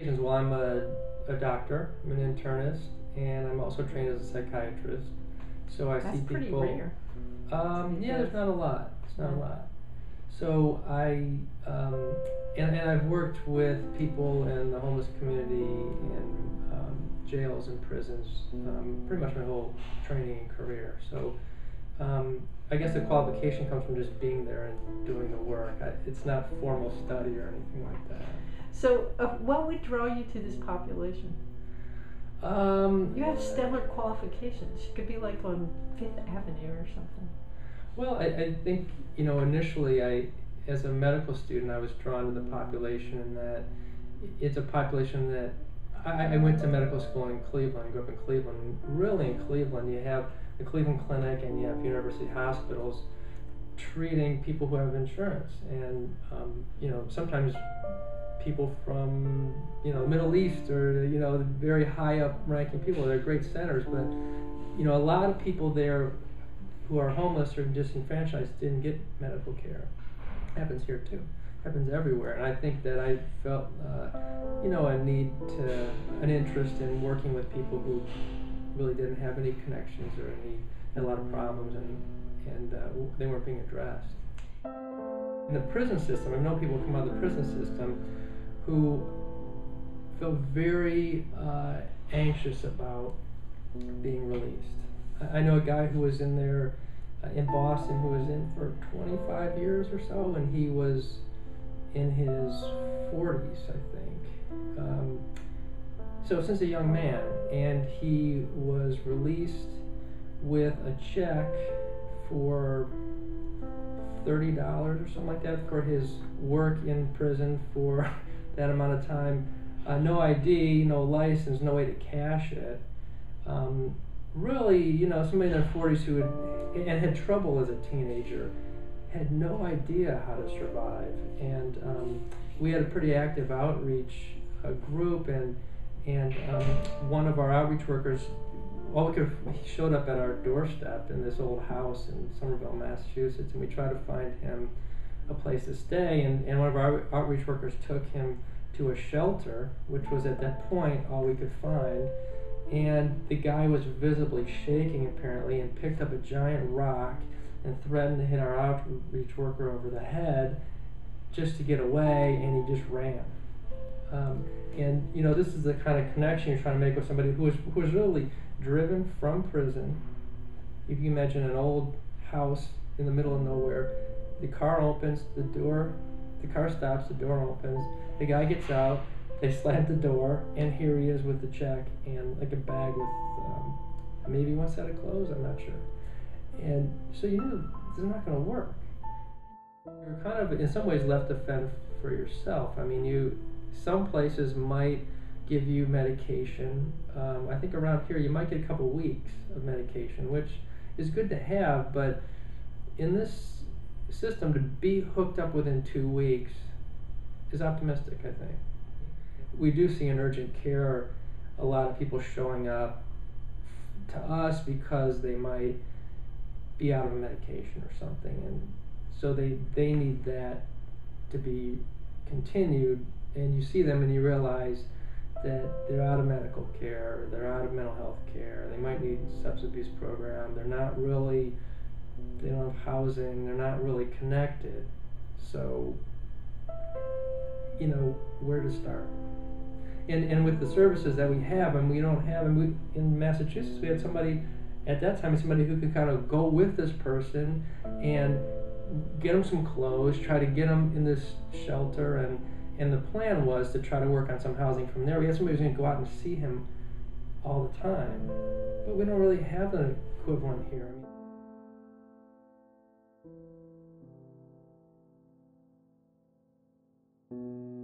Well, I'm a doctor, I'm an internist, and I'm also trained as a psychiatrist. So I That's see pretty people. rare. Yeah, there's not a lot. It's not a Yeah. lot. So and I've worked with people in the homeless community in jails and prisons pretty much my whole training and career. So I guess the qualification comes from just being there and doing the work. It's not formal study or anything like that. So, what would draw you to this population? You have stellar qualifications. You could be like on Fifth Avenue or something. Well, I think, initially as a medical student, I was drawn to the population in that it's a population that I went to medical school in Cleveland. I grew up in Cleveland. Really, in Cleveland, you have the Cleveland Clinic and you have university hospitals treating people who have insurance. And, sometimes people from, the Middle East or, very high up ranking people. They're great centers, but, a lot of people there who are homeless or disenfranchised didn't get medical care. Happens here too. Happens everywhere. And I think that I felt, an interest in working with people who really didn't have any connections or had a lot of problems and they weren't being addressed. In the prison system, I know people who come out of the prison system who feel very anxious about being released. I know a guy who was in there in Boston who was in for 25 years or so, and he was in his 40s, I think. So since a young man, and he was released with a check for $30 or something like that for his work in prison for that amount of time. No ID, no license, no way to cash it. Really, somebody in their 40s who had trouble as a teenager had no idea how to survive. And we had a pretty active outreach group, and one of our outreach workers, he showed up at our doorstep in this old house in Somerville, Massachusetts, and we tried to find him a place to stay. And one of our outreach workers took him to a shelter, which was at that point all we could find. And the guy was visibly shaking apparently and picked up a giant rock and threatened to hit our outreach worker over the head just to get away, and he just ran. And this is the kind of connection you're trying to make with somebody who was really driven from prison. If you imagine an old house in the middle of nowhere, the car opens, the car stops, the door opens, the guy gets out, they slam the door, and here he is with the check and like a bag with maybe one set of clothes, I'm not sure. And so this is not going to work. You're kind of, in some ways, left to fend for yourself. I mean, some places might give you medication. I think around here you might get a couple weeks of medication, which is good to have, but in this system, to be hooked up within 2 weeks is optimistic, I think. We do see in urgent care a lot of people showing up to us because they might be out of medication or something, and so they need that to be continued, and you see them and you realize that they're out of medical care, they're out of mental health care, they might need a substance abuse program, they don't have housing, they're not really connected. So where to start? And with the services that we have, and we don't have, and in Massachusetts we had somebody at that time, somebody who could kind of go with this person and get them some clothes, try to get them in this shelter, and the plan was to try to work on some housing from there. We had somebody who was going to go out and see him all the time, but we don't really have an equivalent here. I mean,